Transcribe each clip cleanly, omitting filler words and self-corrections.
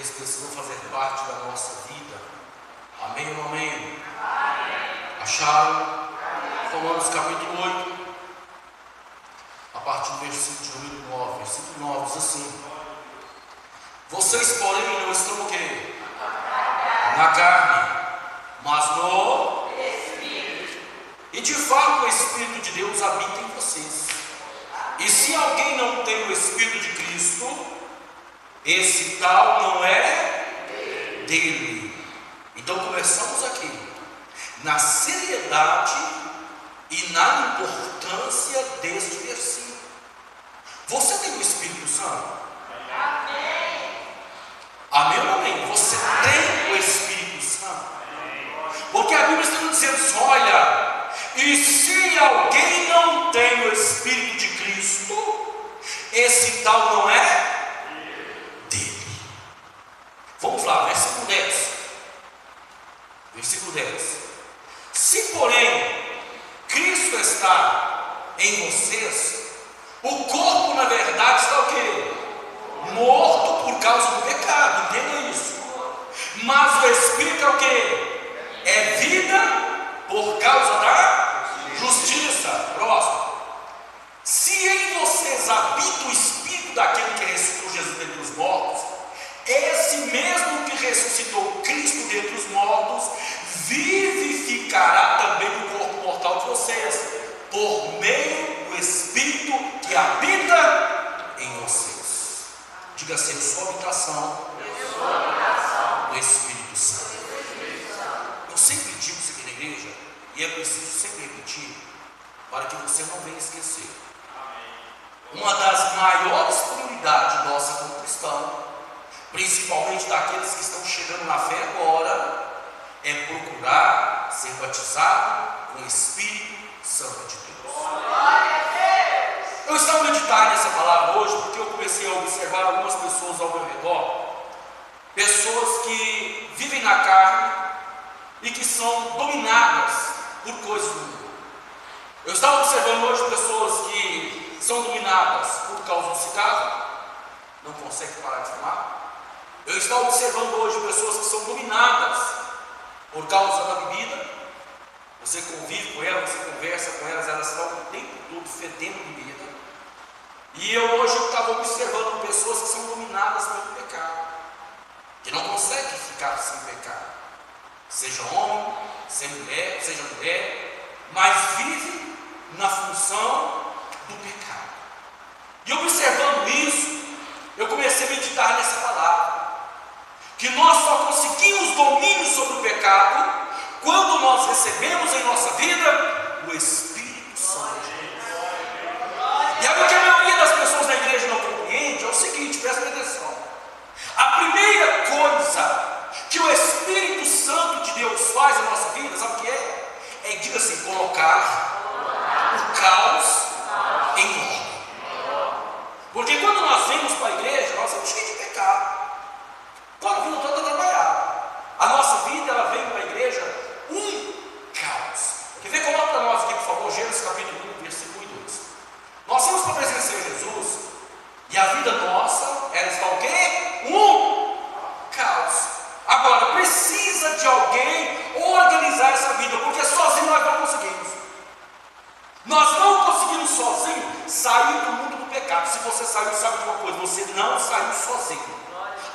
eles precisam fazer parte da nossa vida. Amém ou não amém? Amém. Acharam? Romanos capítulo 8, a partir do versículo de número 9. Versículo 9 diz assim: vocês, porém, não estão o quê? Na carne, mas no Espírito. E de fato o Espírito de Deus habita em vocês. E se alguém não tem o Espírito de Cristo, esse tal não é dele. Então começamos aqui na seriedade e na importância deste versículo. Você tem o Espírito Santo? Amém. Amém ou não amém? Você tem o Espírito Santo? Porque a Bíblia está dizendo assim: olha, e se alguém não tem o Espírito de Cristo, esse tal não é dele. Vamos lá, versículo 10. Versículo 10. Se porém Cristo está em vocês, o corpo na verdade está o quê? Morto por causa do pecado, entenda isso. Mas o Espírito é o quê? É vida por causa da justiça. Próximo. Se em vocês habita o Espírito daquele que ressuscitou Jesus dentre os mortos, esse mesmo que ressuscitou Cristo dentre os mortos, vivificará também o corpo mortal de vocês, por meio do Espírito que habita em vocês. Diga assim: eu sou a habitação do Espírito Santo. Eu sempre digo isso aqui na igreja, e é preciso sempre repetir, para que você não venha esquecer. Uma das maiores prioridades nossa como cristão, principalmente daqueles que estão chegando na fé agora, é procurar ser batizado com o Espírito Santo de Deus. Eu estava meditando nessa palavra hoje porque eu comecei a observar algumas pessoas ao meu redor, pessoas que vivem na carne e que são dominadas por coisas do mundo. Eu estava observando hoje pessoas que são dominadas por causa do cigarro, não conseguem parar de fumar. Eu estava observando hoje pessoas que são dominadas por causa da bebida. Você convive com elas, você conversa com elas, elas estão o tempo todo fedendo bebida. E eu hoje estava observando pessoas que são dominadas pelo pecado, que não conseguem ficar sem pecado. Seja homem, seja mulher, mas vive na função do pecado. E observando isso, eu comecei a meditar nessa palavra, que nós só conseguimos domínio sobre o pecado quando nós recebemos em nossa vida o Espírito Santo de Deus. E algo que a maioria das pessoas na igreja não compreende é o seguinte, presta atenção. A primeira coisa que o Espírito Santo de Deus faz na nossa vida, sabe o que é? É, diga assim, colocar o caos em ordem. Porque quando nós vemos para a igreja, nós somos cheios de pecado. Toda a vida toda trabalhada. A nossa vida, ela vem para a igreja um caos. Quer ver? Coloca para nós aqui, por favor, Gênesis capítulo 1, versículo 1 e 2. Nós temos para presenciar Jesus, e a vida nossa, ela está o quê? Um caos. Agora, precisa de alguém organizar essa vida, porque sozinho nós não conseguimos. Nós não conseguimos sozinho sair do mundo do pecado. Se você saiu, sabe de uma coisa, você não saiu sozinho.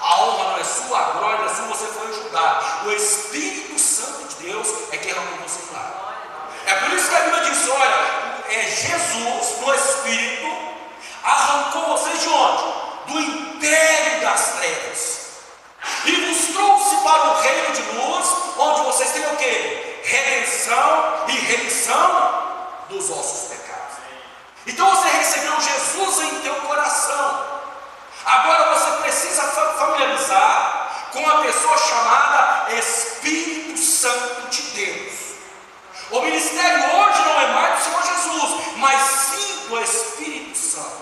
A honra não é sua, a glória não é sua, você foi ajudado. O Espírito Santo de Deus é quem arrancou você lá. É por isso que a Bíblia diz, olha, Jesus, no Espírito, arrancou vocês de onde? Do império das trevas. E nos trouxe para o reino de luz, onde vocês têm o quê? Redenção e remissão dos vossos pecados. Então você recebeu Jesus em teu coração. Agora você precisa familiarizar com a pessoa chamada Espírito Santo de Deus. O ministério hoje não é mais do Senhor Jesus, mas sim do Espírito Santo.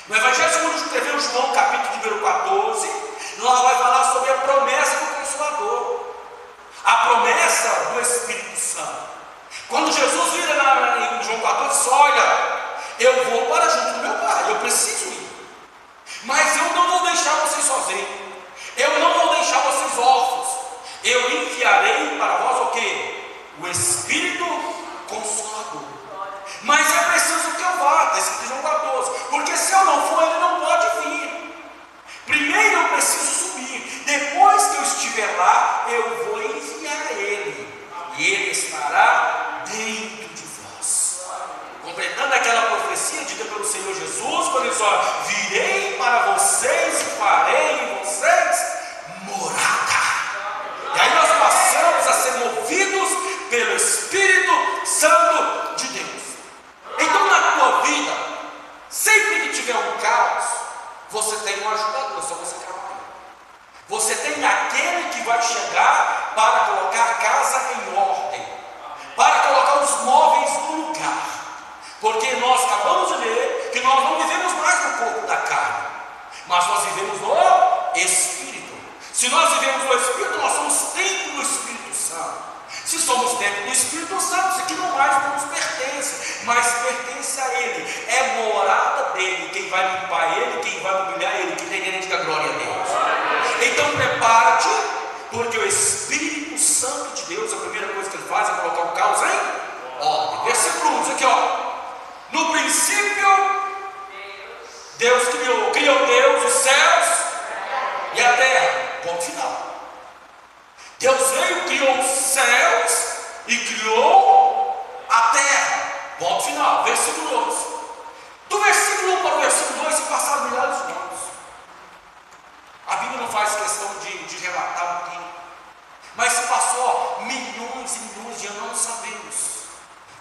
No Evangelho segundo escreveu João, capítulo número 14, lá vai falar sobre a promessa do Consolador, a promessa do Espírito Santo. Quando Jesus vira em João 14, diz, olha, eu vou para junto do meu Pai, eu preciso ir, mas eu não vou deixar vocês sozinhos, eu não vou enviarei para vós o quê? O Espírito Consolador. Mas é preciso que eu vá, está escrito em João 14, porque se eu não for, ele não pode vir. Primeiro eu preciso subir, depois que eu estiver lá, eu vou enviar ele, e ele estará dentro de vós. Completando aquela profecia dita pelo Senhor Jesus, quando ele diz: ó, virei para vocês e farei em vocês morada. E aí nós passamos a ser movidos pelo Espírito Santo de Deus. Então na tua vida, sempre que tiver um caos, você tem um ajudador, só você trabalha. Você tem aquele que vai chegar para colocar a casa em ordem, para colocar os móveis no lugar. Porque nós acabamos de ler que nós não vivemos mais no corpo da carne, mas nós vivemos no Espírito. Se nós vivemos no Espírito, nós somos templo do Espírito Santo. Se somos templo do Espírito Santo, isso aqui não mais nos pertence, mas pertence a Ele, é morada dele, quem vai limpar Ele, quem vai humilhar Ele, quem tem direito da glória a Deus. Então prepara-te, porque o Espírito Santo de Deus, a primeira coisa que Ele faz é colocar o caos em ordem. Versículo 1, aqui ó: no princípio Deus criou Deus os céus e a terra. Ponto final. Deus veio, criou os céus e criou a terra. Ponto final. Versículo 2. Do versículo 1 para o versículo 2 se passaram milhares de anos. A Bíblia não faz questão de relatar o tempo, mas se passou milhões e milhões de anos, não sabemos.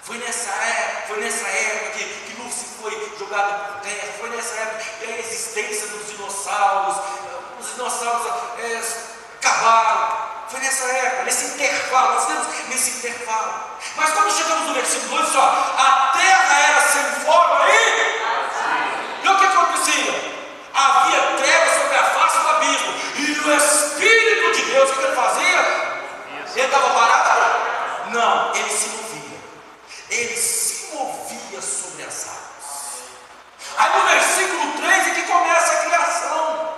Foi nessa época que Lúcifer foi jogado por terra. Foi nessa época que a existência dos dinossauros, os dinossauros acabaram. Foi nessa época, nesse intervalo, nós temos nesse intervalo. Mas quando chegamos no versículo 2, a terra era sem forma e o que acontecia? Havia trevas sobre a face do abismo, e o Espírito de Deus, o que ele fazia? Ele estava parado? Não, ele se movia. Ele se movia sobre as águas. Aí no versículo 3 é que começa a criação.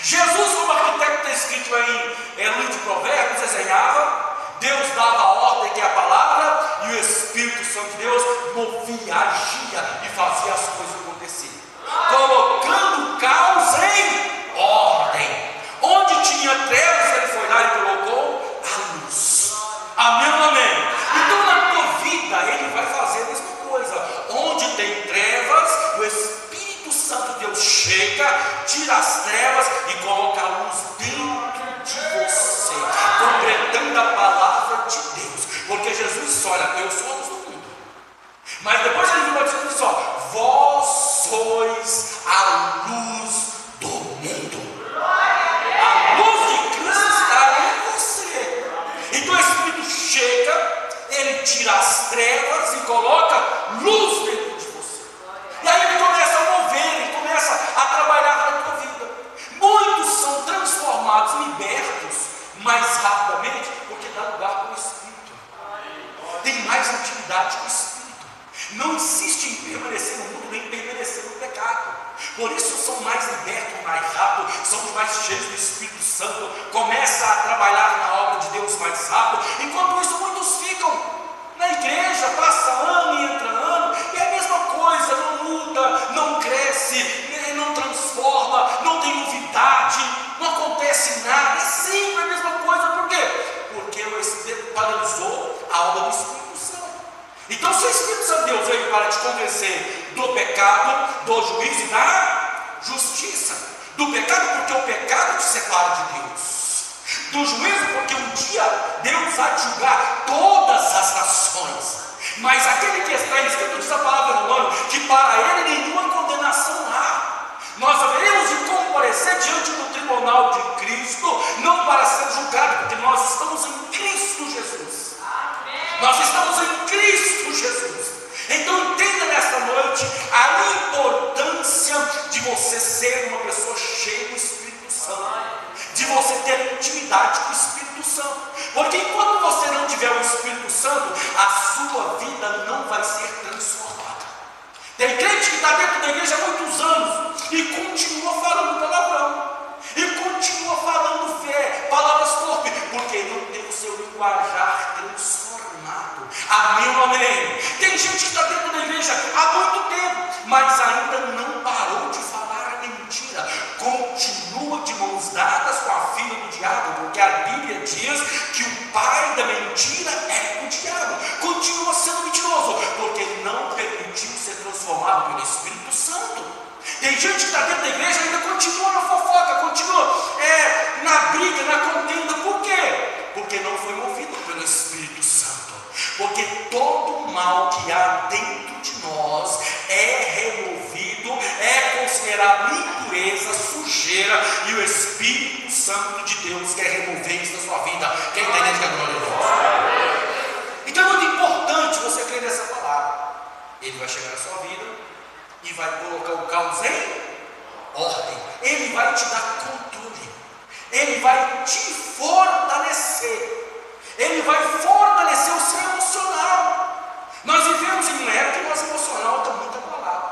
Jesus, como arquiteto está escrito aí em livro de Provérbios, desenhava, Deus dava a ordem, que é a palavra, e o Espírito Santo de Deus movia, agia e fazia as coisas acontecerem, colocando o caos em ordem. Onde tinha trevas, ele foi lá e colocou a luz. Amém ou amém? Então na tua vida ele vai fazer a mesma coisa. Onde tem trevas, o Espírito Santo de Deus chega, tira as trevas e coloca a luz dentro de você, completando a palavra de Deus. Porque Jesus disse: olha, eu sou a luz do mundo. Mas depois ele vai dizer assim: ó, vós sois a luz do mundo. A luz de Cristo está em você. Então o Espírito chega, ele tira as trevas e coloca luz dentro de você. E aí ele começa a mover, ele começa a trabalhar na tua vida. Muitos são transformados, libertos mais rapidamente, porque dá lugar para o Espírito. Tem mais intimidade com o Espírito. Não insiste em permanecer no mundo, nem permanecer no pecado. Por isso são mais libertos mais rápido, são mais cheios do Espírito Santo, começa a trabalhar na obra de Deus mais rápido. Enquanto isso, muitos ficam na igreja, passa ano e entra ano, e é a mesma coisa, não muda, não cresce, não transforma, não tem novidade, não acontece nada, é sempre a mesma coisa. Por quê? Porque o Espírito paralisou a obra do Espírito Santo. Então se o Espírito Santo de Deus veio para te convencer do pecado, do juízo e da justiça. Do pecado, porque o pecado te separa de Deus. Do juízo, porque um dia Deus vai julgar todas as nações. Mas aquele que está escrito, diz a palavra do Romano, que para ele nenhuma condenação há. Nós haveremos de comparecer diante do tribunal de Cristo, não para ser julgado, porque nós estamos em Cristo Jesus. Nós estamos em Cristo Jesus. Então entenda nesta noite a importância de você ser uma pessoa cheia do Espírito Santo, de você ter intimidade com o Espírito Santo. Porque enquanto você não tiver o Espírito Santo, a sua vida não vai ser transformada. Tem crente que está dentro da igreja há muitos anos e continua falando palavrão, e continua falando fé, palavras torpes, porque não tem o seu mas ainda não parou de falar a mentira. Continua de mãos dadas com a filha do diabo, porque a Bíblia diz que o pai da mentira é o diabo. Continua sendo mentiroso, porque não permitiu ser transformado pelo Espírito Santo. Tem gente que está dentro da igreja e ainda continua na fofoca, continua na briga, na contenda. Por quê? Porque não foi movido pelo Espírito Santo. Porque todo mal que há dentro de nós é removido, é considerado impureza, sujeira, e o Espírito Santo de Deus quer remover isso da sua vida. Quem está entendendo que é glória a Deus? Então é muito importante você crer nessa palavra. Ele vai chegar na sua vida e vai colocar o caos em ordem. Ele vai te dar controle. Ele vai te fortalecer. Ele vai fortalecer o seu emocional. Nós vivemos em uma época que o nosso emocional está muito abalado.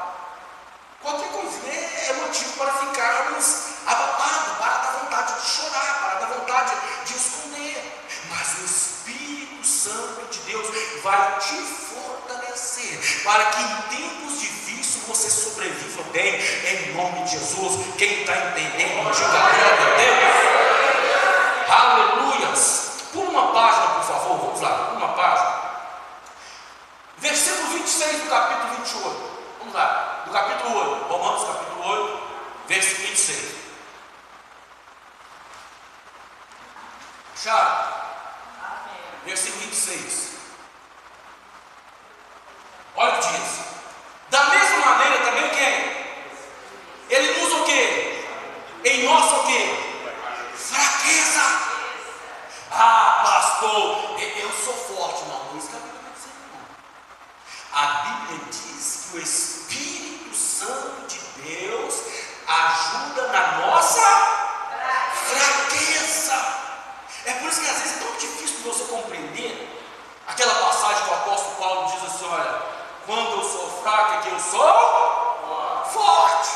Qualquer coisinha é motivo para ficarmos abalados, para dar vontade de chorar, para dar vontade de esconder. Mas o Espírito Santo de Deus vai te fortalecer, para que em tempos difíceis você sobreviva bem, em nome de Jesus. Quem está entendendo, diga glória a Deus. Aleluias. Por uma página, por favor, vamos lá, por uma página. Versículo 26 do capítulo 28. Vamos lá, do capítulo 8, Romanos capítulo 8, versículo 26. Acharam? Versículo 26. Olha o que diz. Da mesma maneira também quem? Ele usa o quê? Em nossa o quê? Fraqueza. Ah, pastor, eu sou forte. Não, isso que a Bíblia está dizendo, não. A Bíblia diz que o Espírito Santo de Deus ajuda na nossa fraqueza. É por isso que às vezes é tão difícil você compreender aquela passagem que o apóstolo Paulo diz assim: olha, quando eu sou fraco é que eu sou forte.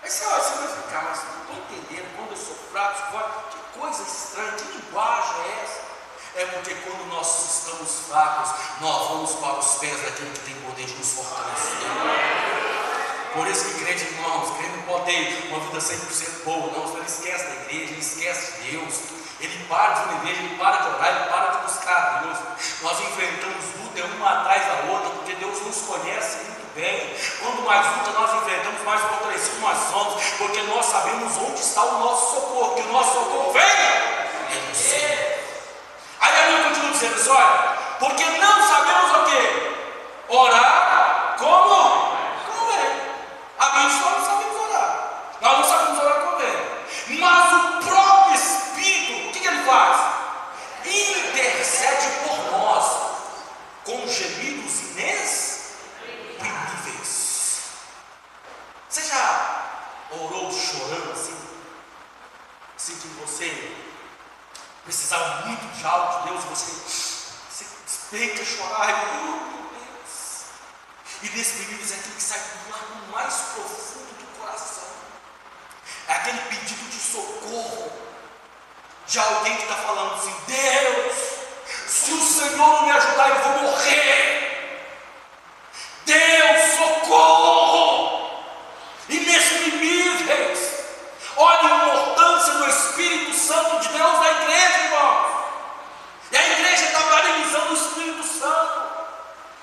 Aí você vai ficar, mas não estou entendendo, quando eu sou fraco, sou forte. Que coisa estranha, que linguagem é essa? É porque quando nós estamos fracos, nós vamos para os pés daquele que tem poder de nos fortalecer. Por isso que crente, irmãos, crente não pode ter uma vida 100% boa, não. Ele esquece da igreja, ele esquece de Deus. Ele para de ir na igreja, ele para de orar, ele para de buscar a Deus. Nós enfrentamos luta uma atrás da outra, porque Deus nos conhece muito bem. Quando mais luta nós enfrentamos, mais fortalecidos nós somos, porque nós sabemos onde está o nosso socorro, que o nosso socorro vem do Senhor. Aí a Bíblia continua dizendo assim: olha, porque não sabemos o que? Orar como vem. A Bíblia diz que nós não sabemos orar. Nós não sabemos orar como vem. Mas o próprio Espírito, o que ele faz? Intercede por nós com gemidos inexprimíveis. Você já orou chorando assim? Assim que você precisava muito de algo de Deus, você despeita a chorar, e meu Deus. Inexprimíveis é aquilo que sai do lado mais profundo do coração. É aquele pedido de socorro de alguém que está falando assim: Deus, se o Senhor não me ajudar, eu vou morrer. Deus, socorro. Inexprimíveis. Olha a importância do Espírito Santo de Deus na igreja, irmãos. E a igreja está paralisando o Espírito Santo.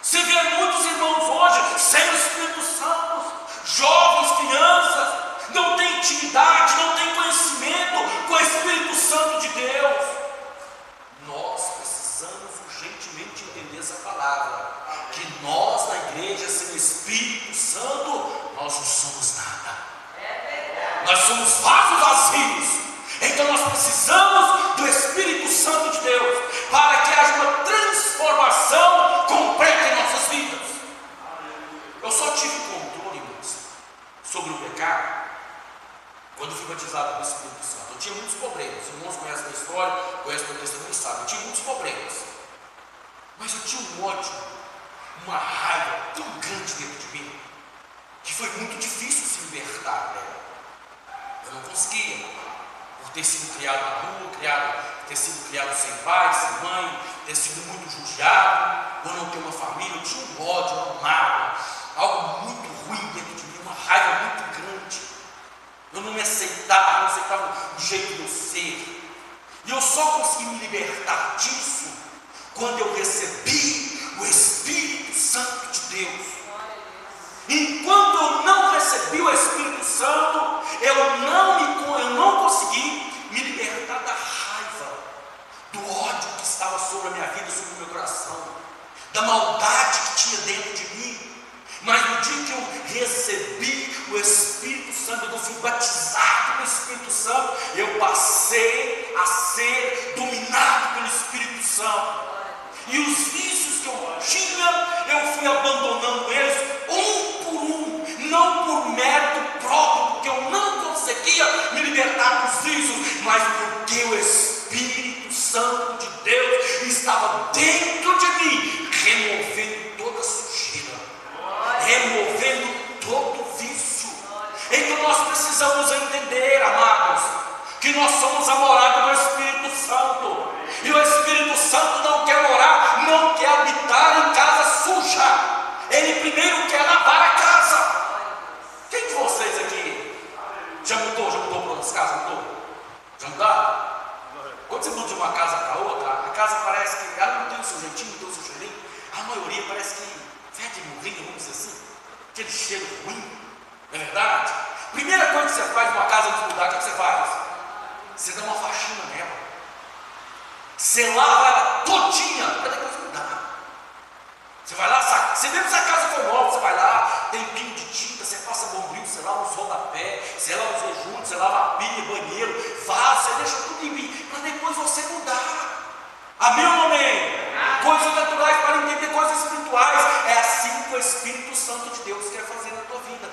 Se vê muitos irmãos hoje sem o Espírito Santo, jovens, crianças, não tem intimidade, não tem conhecimento com o Espírito Santo de Deus. Nós precisamos urgentemente entender essa palavra, que nós na igreja sem o Espírito Santo, nós não somos nada. Nós somos vasos vazios. Então nós precisamos do Espírito Santo de Deus para que haja uma transformação completa em nossas vidas. Eu só tive controle, irmãos, sobre o pecado quando fui batizado pelo Espírito Santo. Eu tinha muitos problemas. Os irmãos conhecem a história, conhecem o meu testemunho, sabem. Eu tinha muitos problemas, mas eu tinha um ódio, uma raiva tão grande dentro de mim que foi muito difícil se libertar dela. Eu não conseguia, por ter sido criado na rua, ter sido criado sem pai, sem mãe, ter sido muito judiado, por não ter uma família. Eu tinha um ódio, uma mágoa, algo muito jeito de eu ser. E eu só consegui me libertar disso quando eu recebi o Espírito Santo de Deus. Enquanto eu não recebi o Espírito Santo, eu não consegui me libertar da raiva, do ódio que estava sobre a minha vida, sobre o meu coração, da maldade que tinha dentro de mim. Mas no dia que eu recebi o Espírito Santo, eu fui batizado pelo Espírito Santo, eu passei a ser dominado pelo Espírito Santo. E os vícios que eu tinha, eu fui abandonando eles um por um, não por mérito próprio, porque eu não conseguia me libertar dos vícios, mas porque o Espírito Santo de Deus estava dentro de mim, removendo toda sujeira, removendo todo vício. Então nós precisamos entender, amados, que nós somos a morada do Espírito Santo. E o Espírito Santo não quer morar, não quer habitar em casa suja. Ele primeiro quer lavar a casa. Quem de vocês aqui já mudou para outras casas? Já mudaram? Quando você muda de uma casa para outra, a casa parece que ela não tem o seu jeitinho, não tem o seu cheirinho. A maioria parece que fede morrinho, vamos dizer assim. Aquele cheiro ruim. Não é verdade? Primeira coisa que você faz numa casa de mudar, o que você faz? Você dá uma faxina nela. Você lava ela todinha para depois mudar. Você vai lá, você mesmo se a casa for nova, você vai lá, tem pingo de tinta, você passa bombril, você lava os rodapé, você lava os rejuntos, você lava a pia, banheiro, vaso, você deixa tudo limpinho, para depois você mudar. Amém ou não amém? Coisas naturais para entender coisas espirituais. É assim que o Espírito Santo de Deus quer fazer na tua vida.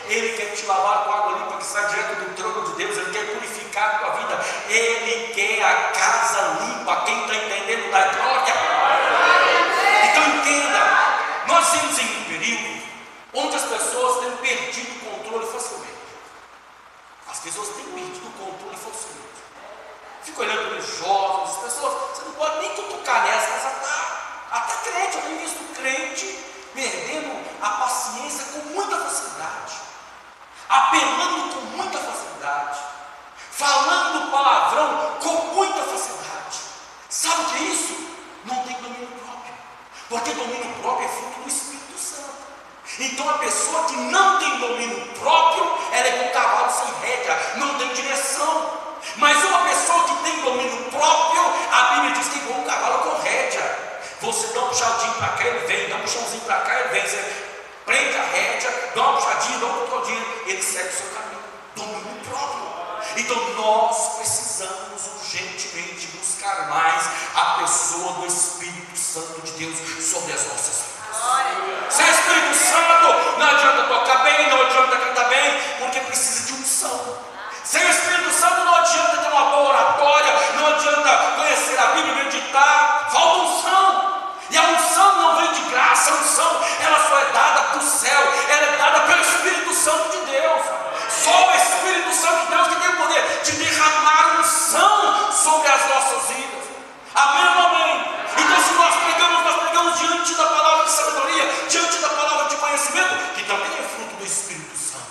Ele quer te lavar com água limpa que está diante do trono de Deus. Ele quer purificar a tua vida. Ele quer a casa limpa. Quem está entendendo da glória? Então entenda, nós estamos em um período onde as pessoas têm perdido o controle facilmente. As pessoas têm perdido o controle facilmente. Fica olhando para os jovens, as pessoas, você não pode nem cutucar nessa, mas até crente, eu tenho visto crente perdendo a paciência com muita facilidade, apelando com muita facilidade, falando palavrão com muita facilidade. Sabe o que é isso? Não tem domínio próprio, porque domínio próprio é fruto do Espírito Santo. Então a pessoa que não tem domínio próprio, ela é como um cavalo sem rédea, não tem direção. Mas uma pessoa que tem domínio próprio, a Bíblia diz que é igual um cavalo com rédea. Você dá um puxadinho para cá, ele vem, dá um puxãozinho para cá, ele vem. Você prende a rédea, dá uma puxadinha, dá um puxadinho, ele segue o seu caminho. Domínio próprio. Então nós precisamos urgentemente buscar mais a pessoa do Espírito Santo de Deus sobre as nossas vidas. Sem Espírito Santo, não adianta tocar bem, não adianta cantar bem, porque precisa de unção. Sem o Espírito Santo não adianta ter uma boa oratória, não adianta conhecer a Bíblia e meditar, falta unção. E a unção não vem de graça, a unção ela só é dada do céu, ela é dada pelo Espírito Santo de Deus. Só o Espírito Santo de Deus que tem o poder de derramar unção sobre as nossas vidas. Amém ou amém? Então se nós pregamos diante da palavra de sabedoria, diante da palavra de conhecimento, que também é fruto do Espírito Santo.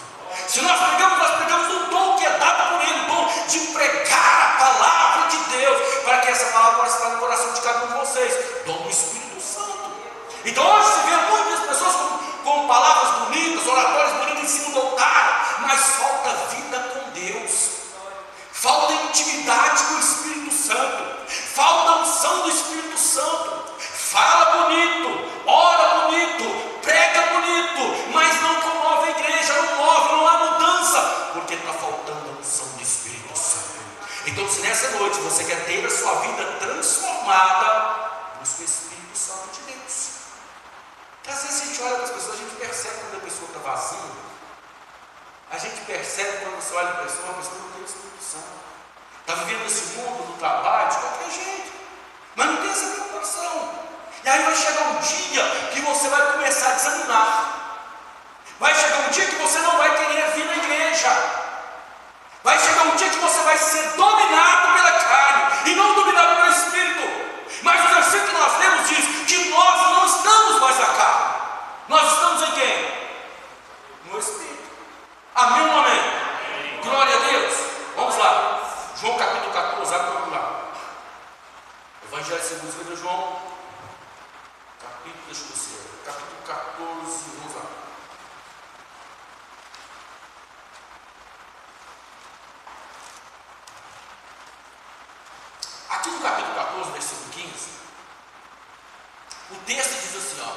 Se nós pregamos um dom que é dado por Ele, o dom de pregar a palavra de Deus, para que essa palavra possa estar no coração de cada um de vocês, dom do Espírito Santo. Então hoje se vê muitas pessoas com palavras bonitas, oratórias bonitas em cima do altar, mas falta vida com Deus, falta intimidade com o Espírito Santo, falta unção do Espírito Santo. Fala bonito, ora bonito, prega bonito, mas não comove a igreja, não há mudança, porque está faltando a unção do Espírito Santo. Então se nessa noite você quer ter a sua vida transformada, busque o Espírito Santo de Deus. Porque às vezes a gente olha para as pessoas, a gente percebe quando a pessoa está vazia, a gente percebe quando você olha para a pessoa não tem o Espírito Santo, está vivendo esse mundo do trabalho de qualquer jeito, mas não tem essa preocupação. E aí vai chegar um dia que você vai começar a desanimar. Vai chegar um dia que você não vai querer vir na igreja. Vai chegar um dia que você vai ser dominado pela carne e não dominado pelo Espírito. Mas o versículo que nós lemos diz que nós não estamos mais na carne. Nós estamos em quem? No Espírito. Amém ou não amém? Glória a Deus. Vamos lá. no capítulo 14, versículo 15, o texto diz assim, ó,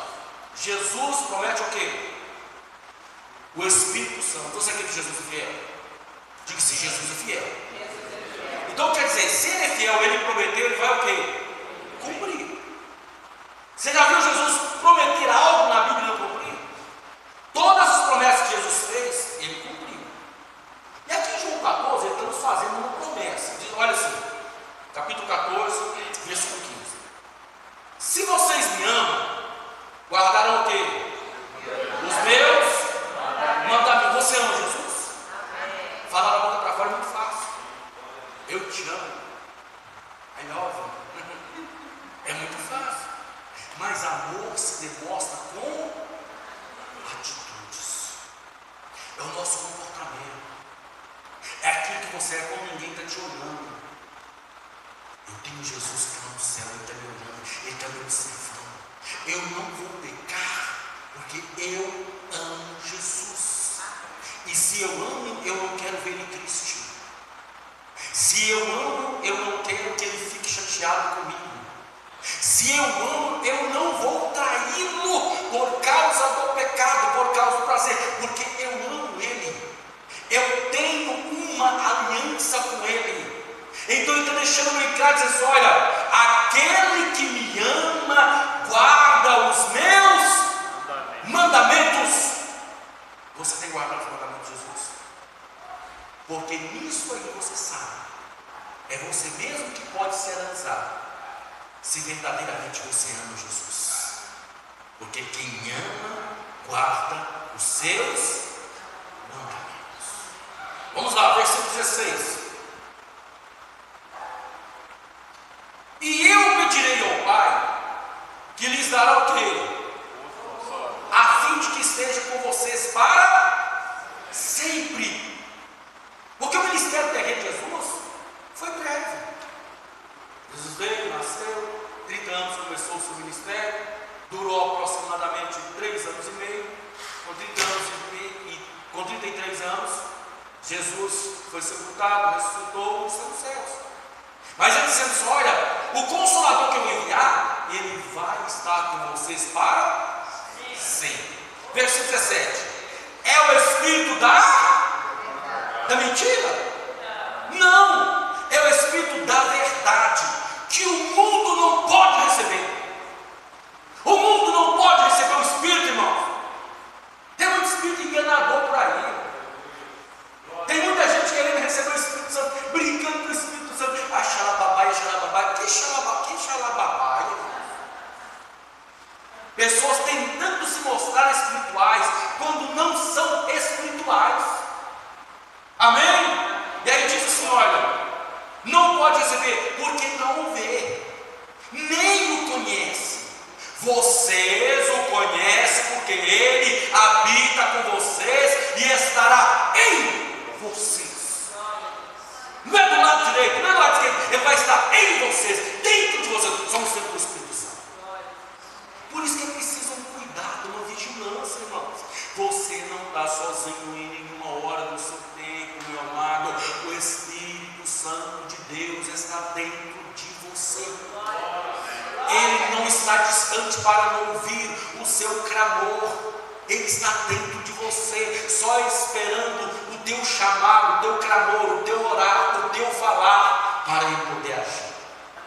Jesus promete o quê? O Espírito Santo. Então você quer que Jesus é fiel? Diga se Jesus é fiel. Então quer dizer, se ele é fiel, ele prometeu, ele vai o quê? Cumprir. Você já viu Jesus prometer algo na Bíblia e não cumprir? Todas as promessas que Jesus fez, ele cumpriu. E aqui em João 14, ele está nos fazendo uma promessa. Diz, olha assim, capítulo 14, versículo 15. Se vocês me amam, guardarão o quê? Os meus mandamentos. Você ama Jesus? Falar a boca para fora é muito fácil. Eu te amo. I love you. É muito fácil. Mas amor se demonstra com atitudes. É o nosso comportamento. É aquilo que você é quando ninguém está te olhando. Eu tenho Jesus que está no céu, Ele está me olhando, Ele está me observando. Eu não vou pecar, porque eu amo Jesus. E se eu amo, eu não quero ver Ele triste. Se eu amo, eu não quero que Ele fique chateado comigo. Se eu amo, eu não vou traí-lo por causa do pecado, por causa do prazer, porque eu amo Ele. Eu tenho uma aliança com Ele. Então ele está deixando bem claro, dizendo assim, olha, aquele que me ama, guarda os meus mandamentos. Você tem guardado os mandamentos de Jesus? Porque nisso aí você sabe, é você mesmo que pode se analisar, se verdadeiramente você ama Jesus. Porque quem ama, guarda os seus mandamentos. Vamos lá, versículo 16. E eu pedirei ao Pai, que lhes dará o quê? A fim de que esteja com vocês para sempre. Porque o ministério terreno de Jesus foi breve. Jesus veio, nasceu, 30 anos começou o seu ministério, durou aproximadamente 3 anos e meio. Com 33 anos, Jesus foi sepultado, ressuscitou e está nos céus. Mas ele dizendo assim, olha, o Consolador que eu vou enviar, ele vai estar com vocês para sempre. Versículo 17. É o Espírito da mentira? Não, é o Espírito da verdade, que o mundo não pode receber. O mundo não pode receber o Espírito, irmão. Tem muito espírito enganador por aí. Tem muita gente querendo receber o Espírito Santo, brincando com o Espírito Santo. Ah, xalababai, xalababai. Que xalababai? Pessoas tentando se mostrar espirituais quando não são espirituais. Amém? E aí diz assim, olha, não pode receber porque não o vê, nem o conhece. Vocês o conhecem porque Ele habita com vocês e estará em vocês. Não é do lado direito, não é do lado esquerdo, Ele vai estar em vocês, dentro de vocês. Somos templo do Espírito Santo. Por isso que é preciso um cuidado, uma vigilância, irmãos. Você não está sozinho em nenhuma hora do seu tempo, meu amado. O Espírito Santo de Deus está dentro de você. Ele não está distante para não ouvir o seu clamor. Ele está dentro de você, só esperando o teu chamado, o teu clamor, o teu orar, o teu falar, para ele poder agir.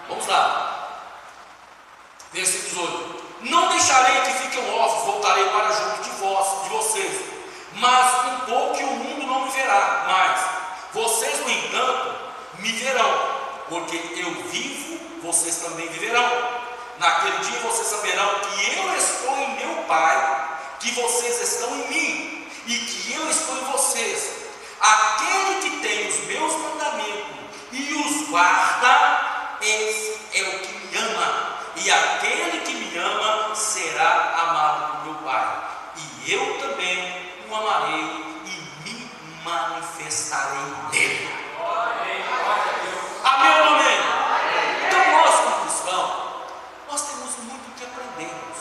Vamos lá. Versículo 18. Não deixarei que fiquem órfãos, voltarei para junto de vocês. Mas um pouco que o mundo não me verá. Mas vocês, no entanto, me verão, porque eu vivo, vocês também viverão. Naquele dia vocês saberão que eu estou em meu Pai, que vocês estão em mim e que eu estou em vocês. Aquele que tem os meus mandamentos e os guarda, esse é o que me ama. E aquele que me ama será amado por meu Pai. E eu também o amarei e me manifestarei nele. Amém ou não amém? Então nós, como cristãos, nós temos muito o que aprendermos.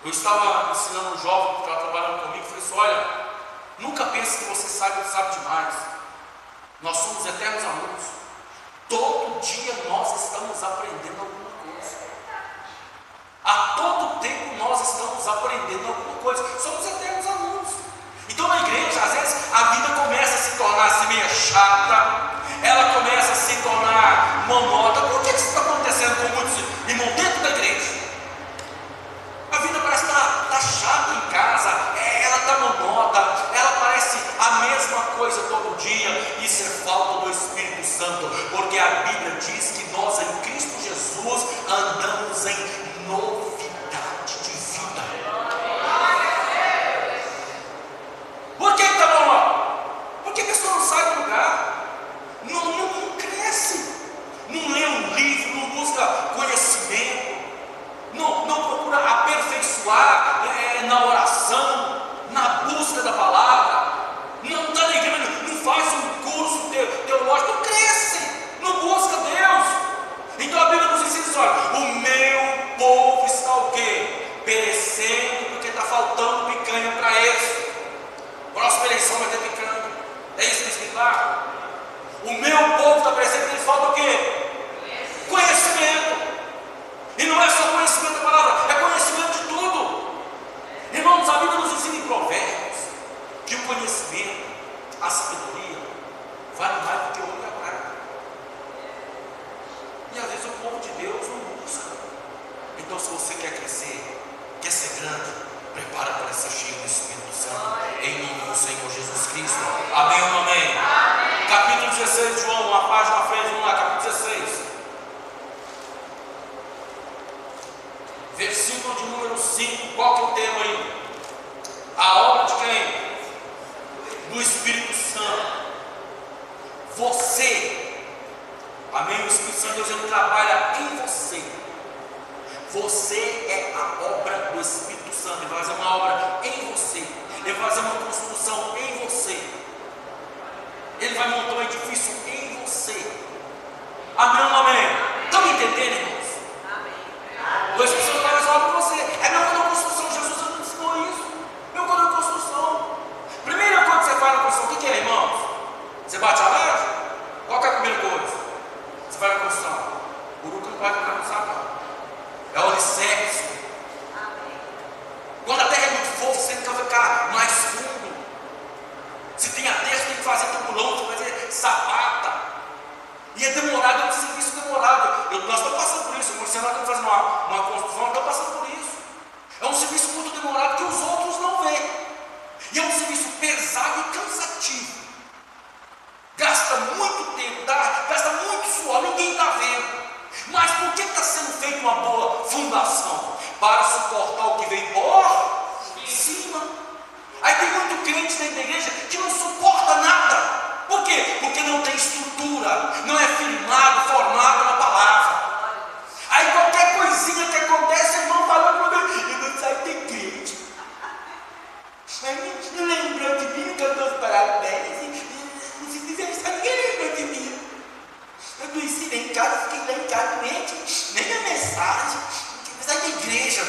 Eu estava ensinando um jovem que estava trabalhando comigo e falei assim, olha, nunca pense que você sabe demais. Nós somos eternos alunos. Todo dia nós estamos aprendendo alguma coisa. A todo tempo nós estamos aprendendo alguma coisa. Somos eternos alunos. Então na igreja, às vezes, a vida começa a se tornar assim meio chata. Ela começa a se tornar monótona. Por que isso está acontecendo com muitos irmãos dentro da igreja? A vida parece estar chata em casa. Ela está monótona. Ela parece a mesma coisa todo dia. Isso é falta do Espírito Santo. Porque a Bíblia diz que nós em Cristo Jesus andamos em novidade de vida. Por que está monótono? Porque a pessoa não sai do lugar. Não cresce, não lê um livro, não busca conhecimento, não procura aperfeiçoar na oração, na busca da palavra, não está na igreja, não faz um curso teológico, não cresce, não busca Deus. Então a Bíblia nos ensina: olha, o meu povo está o quê? Perecendo, porque está faltando picanha para eles. Próxima eleição vai ter picanha. É isso que está escrito lá. O meu povo está perecendo, porque eles faltam o quê? Conhecimento. E não é só conhecimento da palavra, é conhecimento de tudo. Irmãos, a Bíblia nos ensina em Provérbios que o conhecimento, a sabedoria, vale mais do que o ouro e a prata. E às vezes o povo de Deus não busca. Então, se você quer crescer, quer ser grande, prepara para ser cheio do Espírito Santo, em nome do Senhor Jesus Cristo. Amém ou não amém? Amém. Capítulo 16 de João, uma página à frente, vamos lá, capítulo 16. Versículo de número 5, qual que é o tema aí? A obra de quem? Do Espírito Santo. Você, amém? O Espírito Santo de Deus, ele trabalha em você. Você é a obra do Espírito Santo. Ele vai fazer uma obra em você. Ele vai fazer uma construção em você. Ele vai montar um edifício em você. Amém ou não amém? Estão me entendendo, irmãos? O Espírito Santo vai fazer uma obra em você. É meu quando a construção. Jesus não ensinou isso. Meu quando a construção. Primeira coisa que você faz na construção, o que é, irmãos? Você bate a laje? Qual que é a primeira coisa? Você vai na construção. O Uruca não vai ficar no sapato. É o alicerce. Quando a terra é muito fofa, você tem que ficar mais fundo. Se tem a terra, você tem que fazer tabulão, você tem que fazer sapata. E é demorado, é um serviço demorado. Nós estamos passando por isso. Se nós estamos fazendo uma construção, nós estamos passando por isso. É um serviço muito demorado que os outros não veem. E é um serviço pesado e cansativo. Gasta muito tempo, gasta muito suor, ninguém está vendo. Mas por que está sendo feita uma boa fundação? Para suportar o que vem por cima. Aí tem muito crente dentro da igreja que não suporta nada. Por quê? Porque não tem estrutura, não é firmado, formado na palavra. Aí qualquer coisinha que acontece, o irmão falando para mim, eu não saio de crente. Mas não lembrou de mim, que eu dou os parabéns. Se fizer, ninguém lembrou de mim. Eu não ensinei em casa, fiquei lá em casa doente, nem a mensagem, sai da igreja.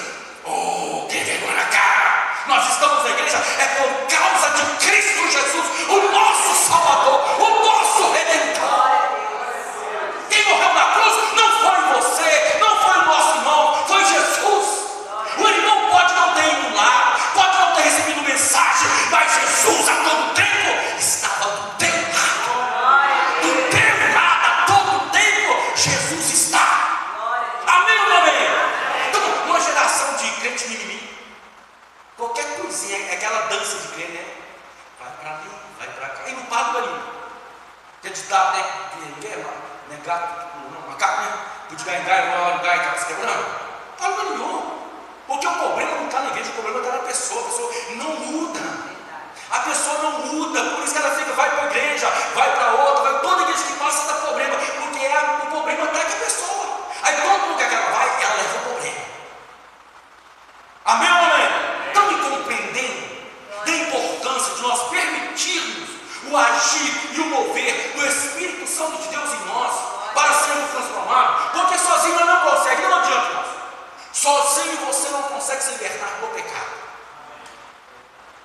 Oh, que vergonha na cara! Nós estamos na igreja é por causa de Cristo Jesus, o nosso Salvador, o nosso Redentor. Quem morreu na cruz não foi você, não foi o nosso irmão, foi Jesus. O irmão pode não ter ido lá, pode não ter recebido mensagem, mas Jesus a todo tempo estava do teu lado. Do teu lado, a todo tempo, Jesus está. Amém ou não amém? Então, uma geração de crente mimimi, qualquer coisinha, é aquela dança de crente, né? Vai para ali, vai para cá, e não para ali. Quer ditar, né? Gato, não, macaco, né? Tu de gai, acaba se quebrando. Para nenhum. Porque o problema não está na igreja, o problema está na pessoa. A pessoa não muda. A pessoa não muda, por isso que ela fica, vai para a igreja, vai para outra, vai toda igreja que passa dá problema, porque o problema está com a pessoa. Aí todo lugar que ela vai, ela leva o problema. Amém ou não amém? Estão me compreendendo da importância de nós permitirmos o agir e o mover do Espírito Santo de Deus em nós para sermos transformados? Porque sozinho nós não consegue, não adianta nós. Sozinho você não consegue se libertar do pecado.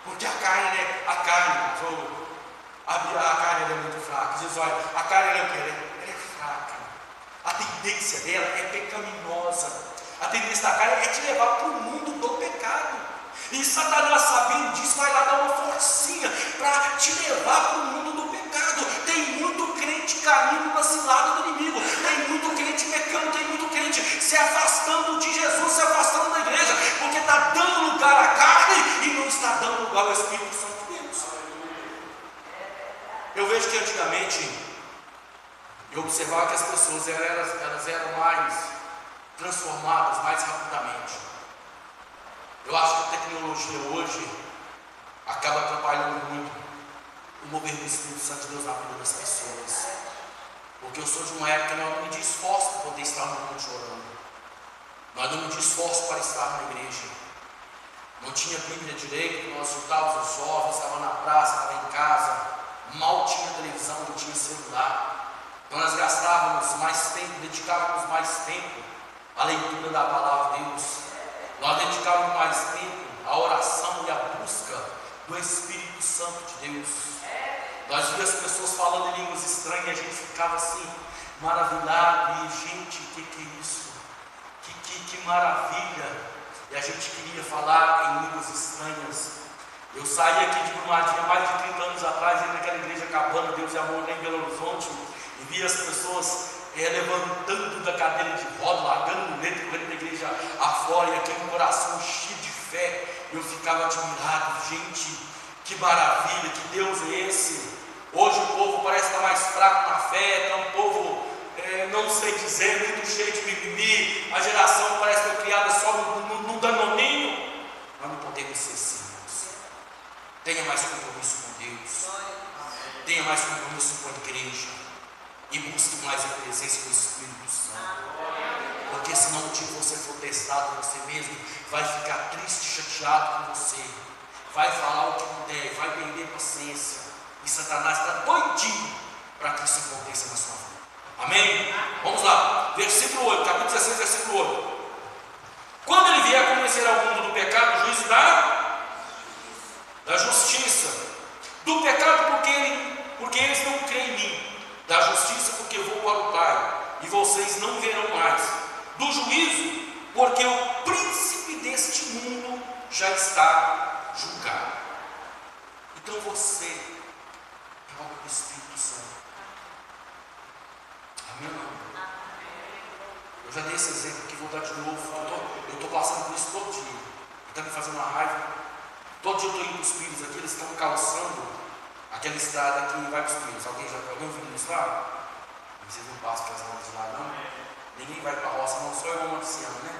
Porque a carne é muito fraca. Jesus, olha, a carne ela é fraca. tendência dela é pecaminosa. A tendência da carne é te levar para o mundo do pecado. E Satanás, sabendo disso, vai lá dar uma forcinha para te levar para o mundo do pecado. Tem muito crente caindo na cilada do inimigo, tem muito crente pecando, tem muito crente se afastando de Jesus, se afastando da igreja, porque está dando lugar à carne e não está dando lugar ao Espírito Santo de Deus. Eu vejo que antigamente eu observava que as pessoas elas eram mais transformadas mais rapidamente. Eu acho que a tecnologia hoje acaba atrapalhando muito o mover do Espírito Santo de Deus na vida das pessoas. Porque eu sou de uma época que eu não me esforço para poder estar no mundo chorando. Nós não me esforço para estar na igreja. Não tinha Bíblia direito, nós juntávamos os jovens, estava na praça, estava em casa, mal tinha televisão, não tinha celular. Então nós gastávamos mais tempo, dedicávamos mais tempo à leitura da palavra de Deus. Nós dedicávamos mais tempo à oração e à busca do Espírito Santo de Deus. Nós víamos as pessoas falando em línguas estranhas e a gente ficava assim, maravilhado. E gente, o que é isso? Que maravilha! E a gente queria falar em línguas estranhas. Eu saí aqui de Brumadinho há mais de 30 anos atrás, ia naquela igreja Cabana, Deus e Amor, em Belo Horizonte, e via as pessoas levantando da cadeira de roda, largando o leito, correndo da igreja afora, e aquele coração cheio de fé. Eu ficava admirado, gente, que maravilha, que Deus é esse? Hoje o povo parece estar mais fraco na fé, é um povo, não sei dizer, muito cheio de mimimi, a geração parece que foi criada só no danoninho. Nós não podemos ser assim, irmãos. Tenha mais compromisso com Deus, tenha mais compromisso com a igreja, e busque mais a presença do Espírito Santo. Porque senão o dia que você for testado em você mesmo, vai ficar triste, chateado com você, vai falar o que não deve, vai perder paciência, e Satanás está doidinho para que isso aconteça na sua vida. Amém? Vamos lá, versículo 8, capítulo 16, versículo 8. Quando ele vier convencer ao mundo do pecado, do juízo e da justiça. Do pecado porque eles não creem em mim. Da justiça porque vou para o Pai e vocês não verão mais. Do juízo porque o príncipe deste mundo já está julgado. Então você é obra do Espírito Santo. Amém? Eu já dei esse exemplo aqui, vou dar de novo. Eu estou passando por isso todo dia. Está me fazendo uma raiva. Todo dia eu estou indo para os Pires aqui, eles estão calçando aquela estrada que vai para os Pires. Alguém viu na estrada? Vocês não passam pelas mãos de lá, não? Ninguém vai para a roça, não, só eu, Marciano, né?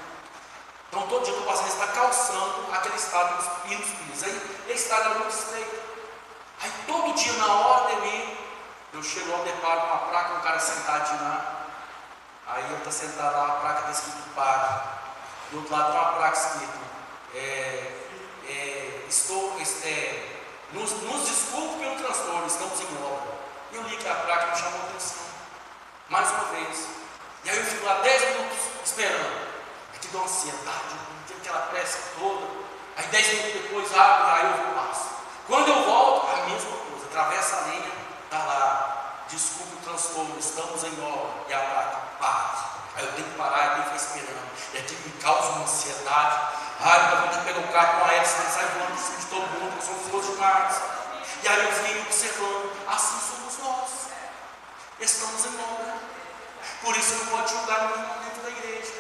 Então todo dia eu estou passando, eles estão calçando aquela estrada indo nos Pires. Aí a estrada é muito estreita. Aí todo dia, na hora de eu ir, eu chego ao deparo com uma placa, um cara sentadinho lá. Aí eu estou sentado lá, a placa está escrito pare. Do outro lado tem uma placa escrita nos desculpe pelo transtorno, estamos em obra. E eu li que a placa me chamou a atenção, mais uma vez. E aí eu fico lá 10 minutos esperando. Aqui dá uma ansiedade, tem aquela pressa toda. Aí 10 minutos depois abre, aí eu passo. Quando eu volto, a mesma coisa, atravessa a linha, está lá, desculpe o transtorno, estamos em obra. E a placa, para. Aí eu tenho que parar, eu tenho que ficar esperando. E aquilo me causa uma ansiedade. Ai, eu vou ter que pegar o carro com a Elsa, ele sai voando em cima de todo mundo, que são flores demais. E aí eu fiquei observando, assim somos nós. Estamos em obra. Por isso não pode julgar no irmão dentro da igreja.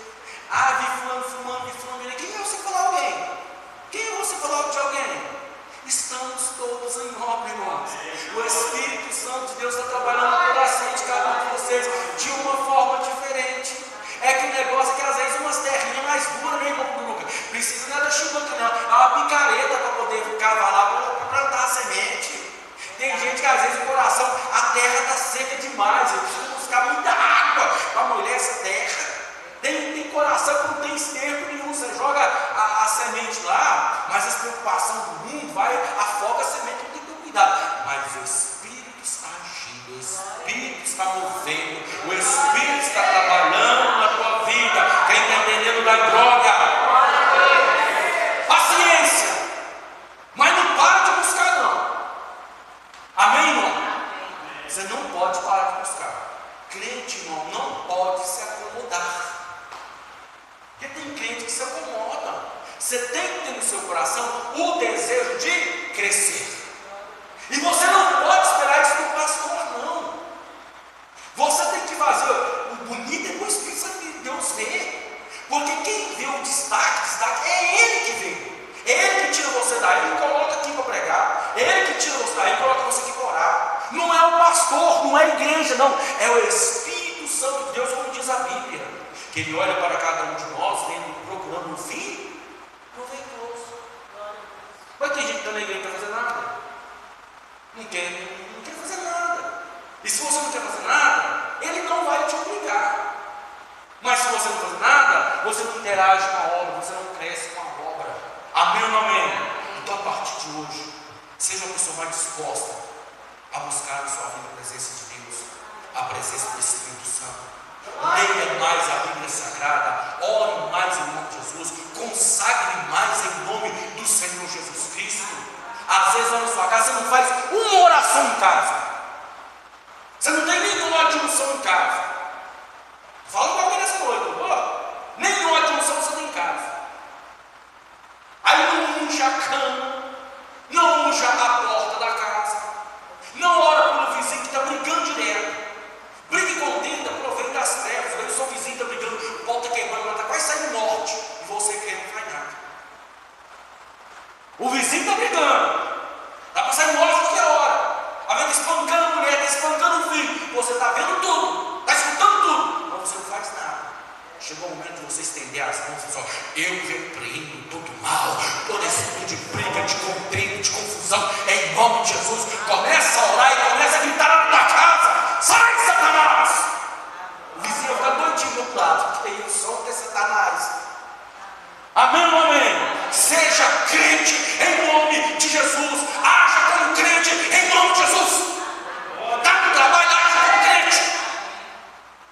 Ah, vi fulano, fumando, vi fulano. Quem é você falar alguém? Quem é você falar de alguém? Estamos todos em obra, irmãos. O Espírito Santo de Deus está trabalhando no coração de cada um de vocês de uma forma diferente. É que o negócio é que às vezes umas terrinhas mais duras, né, irmão Luca? Precisa nada de chibanca, não. Há uma picareta para poder cavar lá, para plantar a semente. Tem gente que às vezes o coração, a terra está seca demais. Eu preciso buscar muita água para molhar essa terra. Tem coração que não tem esterco nenhum. Você joga a semente lá, mas as preocupações do mundo afoga a semente, não tem que ter cuidado. Mas o Espírito está agindo, o Espírito está movendo, o Espírito está trabalhando na tua vida. Quem está entendendo da droga? Paciência, mas não para de buscar, não. Amém, irmão? Você não pode parar de buscar. Crente, irmão, não pode se acomodar. seu coração o desejo de crescer. E você não pode esperar isso do pastor, não. Você tem que fazer o bonito é o Espírito Santo de Deus ver. Porque quem vê o destaque é Ele que vê. É Ele que tira você daí e coloca aqui para pregar. É Ele que tira você daí e coloca você aqui para orar. Não é o pastor, não é a igreja, não. É o Espírito Santo de Deus, como diz a Bíblia. Que Ele olha para cada um de nós, procurando um fim proveitoso. Mas tem gente que está na igreja e não quer fazer nada. Não quer fazer nada. E se você não quer fazer nada, Ele não vai te obrigar. Mas se você não fazer nada, você não interage com a obra, você não cresce com a obra. Amém ou amém? Então, a partir de hoje, seja uma pessoa mais disposta a buscar na sua vida a presença de Deus, a presença do Espírito Santo. Leia mais a Bíblia Sagrada, ore mais em nome de Jesus, consagre mais em nome do Senhor Jesus Cristo. Às vezes na sua casa você não faz uma oração em casa, você não tem nenhuma unção em casa. Fala com alguém nessa noite, nenhuma unção você tem em casa. Aí não unja a cama, não unja a porta da casa, não ora pelo vizinho que está brigando direto. Brigue com Deus, aproveita das trevas. Aí o seu vizinho está brigando, o pau está queimando, está quase saindo morte, e você quer não faz nada. O vizinho está brigando, está para sair morte qualquer hora. Está vendo espancando a mulher, está espancando o filho. Você está vendo tudo, está escutando tudo, mas você não faz nada. Chegou o momento de você estender as mãos e dizer: eu repreendo todo mal, todo espírito de briga, de contenda, de confusão, em nome de Jesus. Começa a orar e começa a gritar na tua casa: sai, Satanás! O vizinho vai ficar doidinho do outro lado, porque aí o som é Satanás. Amém ou amém? Seja crente em nome de Jesus. Haja como crente em nome de Jesus. Dá para o trabalho, haja como crente.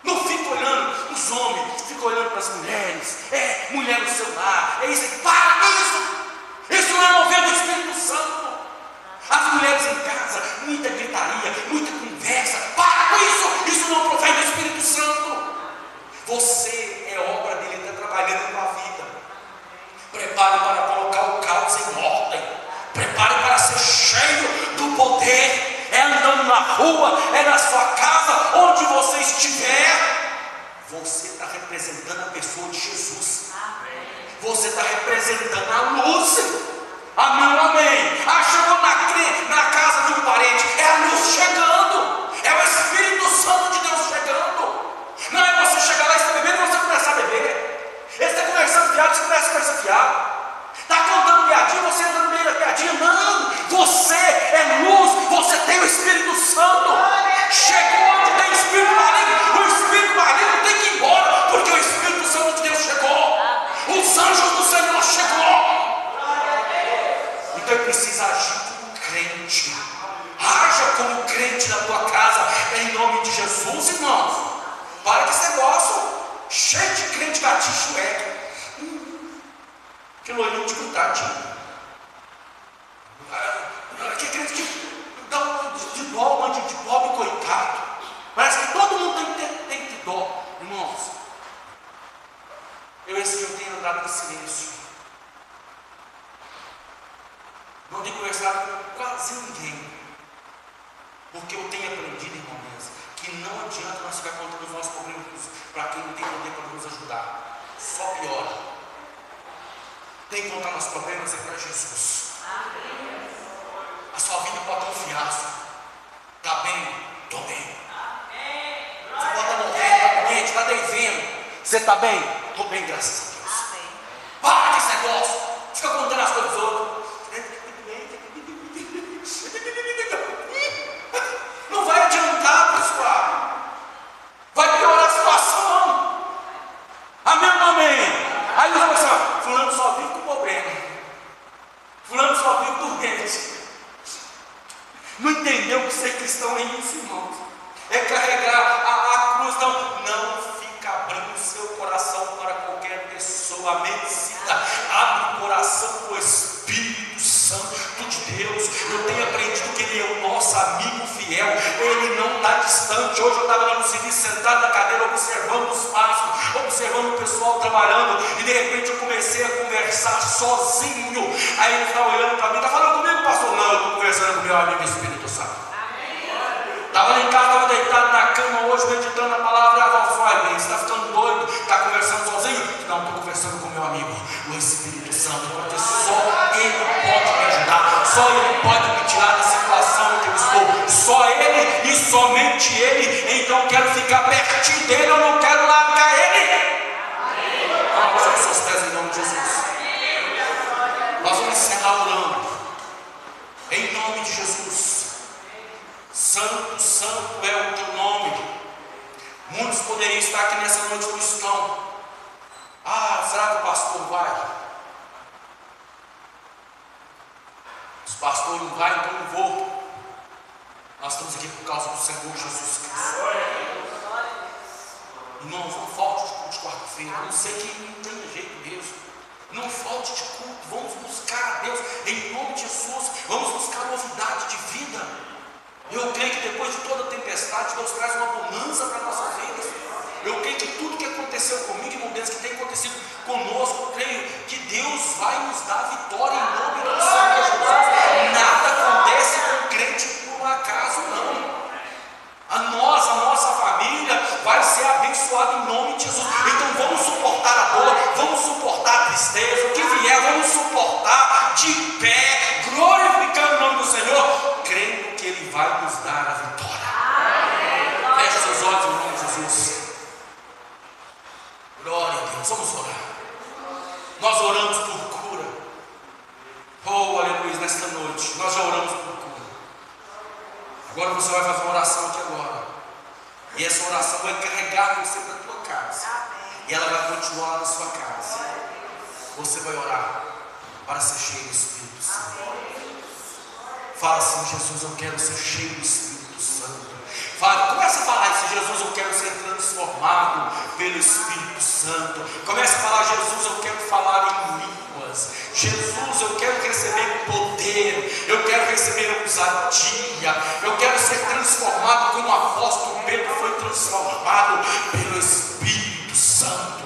Não fica olhando os homens, fica olhando para as mulheres. Mulher no seu lar, isso. Para com isso. Isso não é mover do Espírito Santo. As mulheres em casa, muita gritaria, muita conversa. Para com isso. Isso não provém do Espírito Santo. Você é obra dele, ele está trabalhando com a vida. Prepare para colocar o caos em ordem. Prepare para ser cheio do poder. É andando na rua, é na sua casa, onde você estiver. Você está representando a pessoa de Jesus. Você está representando a luz. Amém, amém. Chegou na casa de um parente, é a luz chegando. É o Espírito Santo de Deus chegando. Não é você chegar lá e está bebendo e você começar a beber. Ele está conversando fiado, você começa a conversar fiado. Está contando piadinha, você entra no meio da piadinha. Não, você é luz, você tem o Espírito Santo. Chegou onde tem Espírito maligno, o Espírito maligno tem que ir embora, porque o Espírito Santo de Deus chegou. Os anjos do Senhor chegou. Então ele precisa agir como crente. Haja como crente na tua casa, em nome de Jesus, irmãos. Para que esse negócio cheio de crente gatinho chueque. Que loirinho de coitadinho. Que crente que dá de dó, uma de pobre coitado. Parece que todo mundo tem que ter dó. Irmãos, esse dia eu tenho andado em silêncio. Não tenho conversado com quase ninguém. Porque eu tenho aprendido, irmãos, que não adianta nós ficar contando os nossos problemas para quem não tem poder para nos ajudar. Só piora. Tem que contar nossos problemas é para Jesus. A sua vida pode confiar. Está bem? Estou bem. Você pode estar morrendo, está doente, está devendo. Você está bem? Estou bem, graças a Deus. Para desse negócio. Fica contando as coisas dos outros. Não vai adiantar, pessoal. Vai piorar a situação. Amém ou amém? Aí você vai falar: fulano só vive com problema. Fulano só vive doente. Não entendeu que ser cristão é isso, irmãos. É carregar a cruz. Não fica abrindo o seu coração para qualquer pessoa. Amém? Abre o coração para o Espírito Santo de Deus. Eu tenho aprendido que Ele é o nosso amigo fiel. Ele não está distante. distante. Hoje eu estava lá no serviço, sentado na cadeira, observando os passos, observando o pessoal trabalhando, e de repente eu comecei a conversar sozinho. Aí ele estava olhando para mim, está falando comigo, pastor? Não, eu estou conversando com meu amigo Espírito Santo. Estava lá em casa, estava deitado na cama hoje, meditando a palavra. Você está ficando doido? Está conversando sozinho? Não, estou conversando com meu amigo, o Espírito Santo, porque só Ele pode me ajudar, só Ele pode me tirar da situação em que eu estou, só Ele e somente Ele. Então eu quero ficar pertinho dEle, eu não quero largar Ele. Vamos aos seus pés em nome de Jesus. Nós vamos encerrar orando, em nome de Jesus. Santo, santo é o teu nome. Muitos poderiam estar aqui nessa noite, não estão. Será que o pastor vai? Os pastores não vai, então não vou. Nós estamos aqui por causa do Senhor Jesus Cristo. Irmãos, não falte de culto de quarta-feira. A não sei que não tem jeito mesmo. Não falte de culto. Vamos buscar a Deus em nome de Jesus. Vamos buscar novidade de vida. Eu creio que depois de toda tempestade, Deus traz uma bonança para a nossa vida. Eu creio que tudo que aconteceu comigo, irmão Deus, que tem acontecido conosco, eu creio que Deus vai nos dar vitória em nome do Senhor Jesus. Nada acontece com o crente por um acaso, não. A nossa família vai ser abençoada em nome de Jesus. Então vamos suportar a dor, vamos suportar a tristeza, o que vier, vamos suportar de pé, glorificando o nome do Senhor, crendo que Ele vai nos dar a vitória. Feche seus olhos em nome de Jesus. Glória a Deus, vamos orar. Nós oramos por cura. Oh, aleluia, nesta noite, nós já oramos por cura. Agora você vai fazer uma oração aqui agora. E essa oração vai carregar você para a tua casa. E ela vai continuar na sua casa. Você vai orar para ser cheio do Espírito Santo. Fala assim: Jesus, eu quero ser cheio do Espírito Santo. Começa a falar isso: Jesus, eu quero ser transformado pelo Espírito Santo. Começa a falar: Jesus, eu quero falar em línguas. Jesus, eu quero receber poder. Eu quero receber ousadia. Eu quero ser transformado como o apóstolo Pedro foi transformado pelo Espírito Santo.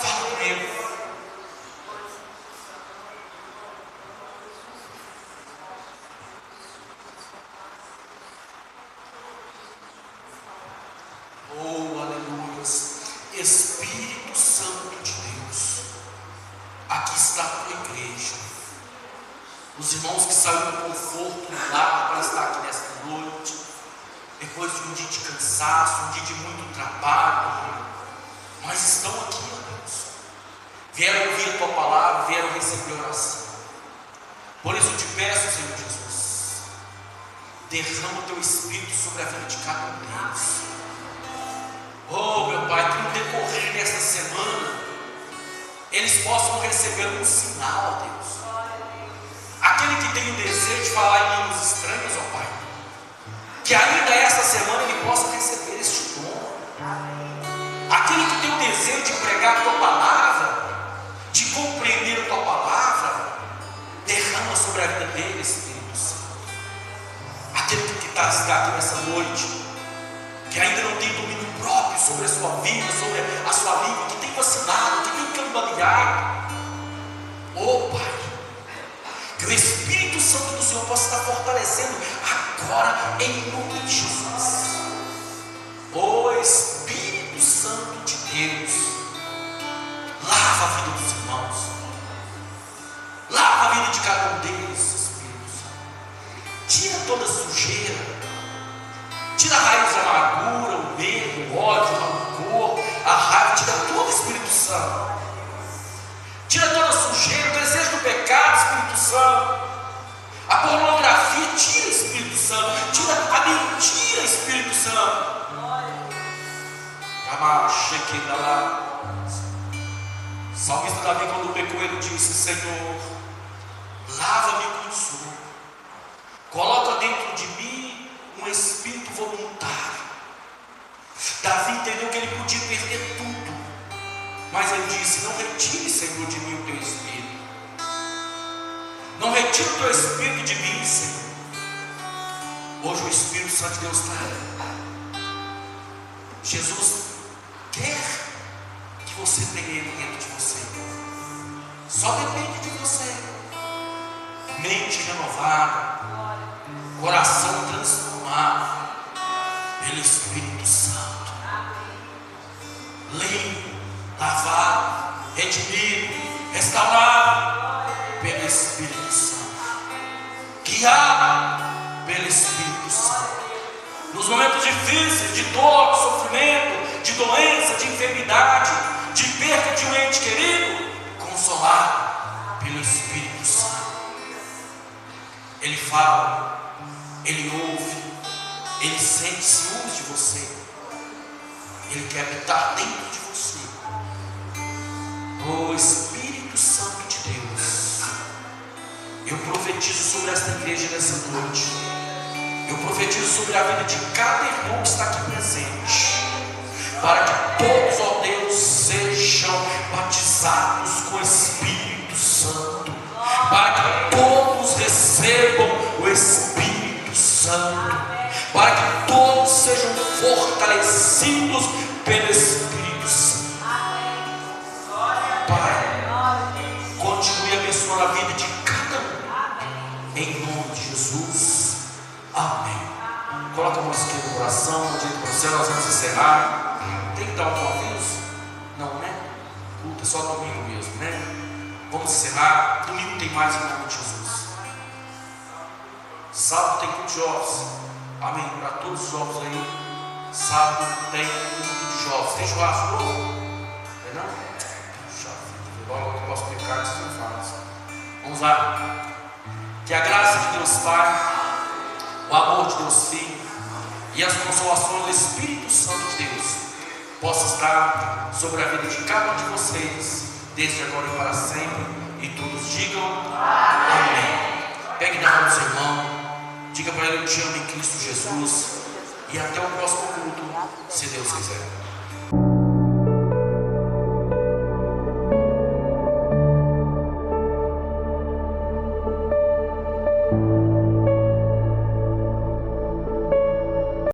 Fala com ele. Oh, aleluia. Espírito Santo de Deus, aqui está a tua igreja. Os irmãos que saíram do conforto do lar para estar aqui nesta noite, depois de um dia de cansaço, um dia de muito trabalho, mas estão aqui, ó Deus. Vieram ouvir a tua palavra, vieram receber oração. Por isso eu te peço, Senhor Jesus, derrama o teu Espírito sobre a vida de cada um deles. Oh, meu Pai, que no decorrer desta semana eles possam receber um sinal, ó Deus. Aquele que tem o desejo de falar em línguas estranhas, ó Pai, que ainda esta semana ele possa receber este dom. Aquele que tem o desejo de pregar a tua palavra, de compreender a tua palavra, derrama sobre a vida dele, Espírito Santo. Aquele que está aqui nessa noite, que ainda não tem domínio próprio sobre a sua vida, sobre a sua língua, que tem vacinado, que tem cambaleado. Oh Pai, que o Espírito Santo do Senhor possa estar fortalecendo agora em nome de Jesus. Oh Espírito Santo de Deus, lava a vida dos irmãos, lava a vida de cada um deles, Espírito Santo. Tira toda a sujeira, tira a raiz da amargura, o medo, o ódio, o rancor, a raiva, tira tudo, Espírito Santo. Tira toda a sujeira, o desejo do pecado, Espírito Santo. A pornografia, tira, Espírito Santo. Tira a mentira, Espírito Santo. Salmista Davi, quando pecou, ele disse: Senhor, lava-me com suor, coloca dentro de mim um espírito voluntário. Davi entendeu que ele podia perder tudo, mas ele disse: não retire, Senhor, de mim o teu espírito. Não retire o teu espírito de mim, Senhor. Hoje o Espírito Santo de Deus está Jesus quer que você tenha Ele dentro de você. Só depende de você. Mente renovada, coração transformado pelo Espírito Santo, limpo, lavado, redimido, restaurado pelo Espírito Santo, guiado pelo Espírito Santo. Nos momentos difíceis, de dor, de sofrimento, de doença, de enfermidade, de perda de um ente querido, consolado pelo Espírito Santo. Ele fala, Ele ouve, Ele sente ciúmes de você, Ele quer habitar dentro de você. O Espírito Santo de Deus, eu profetizo sobre esta igreja nessa noite. Eu profetizo sobre a vida de cada irmão que está aqui presente, para que todos, ó Deus, sejam batizados com o Espírito Santo, para que todos recebam o Espírito Santo, para que todos sejam fortalecidos pelo Espírito Santo. Pai, continue abençoando a vida de cada um, em nome de Jesus. Amém. Coloca a mão esquerda no coração, no direito para o céu. Nós vamos encerrar. Tem que dar um aviso? Não, né? Culto é só domingo mesmo, né? Vamos encerrar. Domingo tem mais em nome de Jesus. Sábado tem culto de jovens. Amém. Para todos os jovens aí. Sábado tem culto de jovens. Tem churrasco novo? Tem não? Puxa vida. Logo eu posso pecar, vocês não fazem. Vamos lá. Que a graça de Deus Pai, o amor de Deus Filho e as consolações do Espírito Santo de Deus possa estar sobre a vida de cada um de vocês, desde agora e para sempre. E todos digam amém. Pegue na mão do seu irmão, diga para ele: eu te amo em Cristo Jesus. E até o próximo culto, se Deus quiser.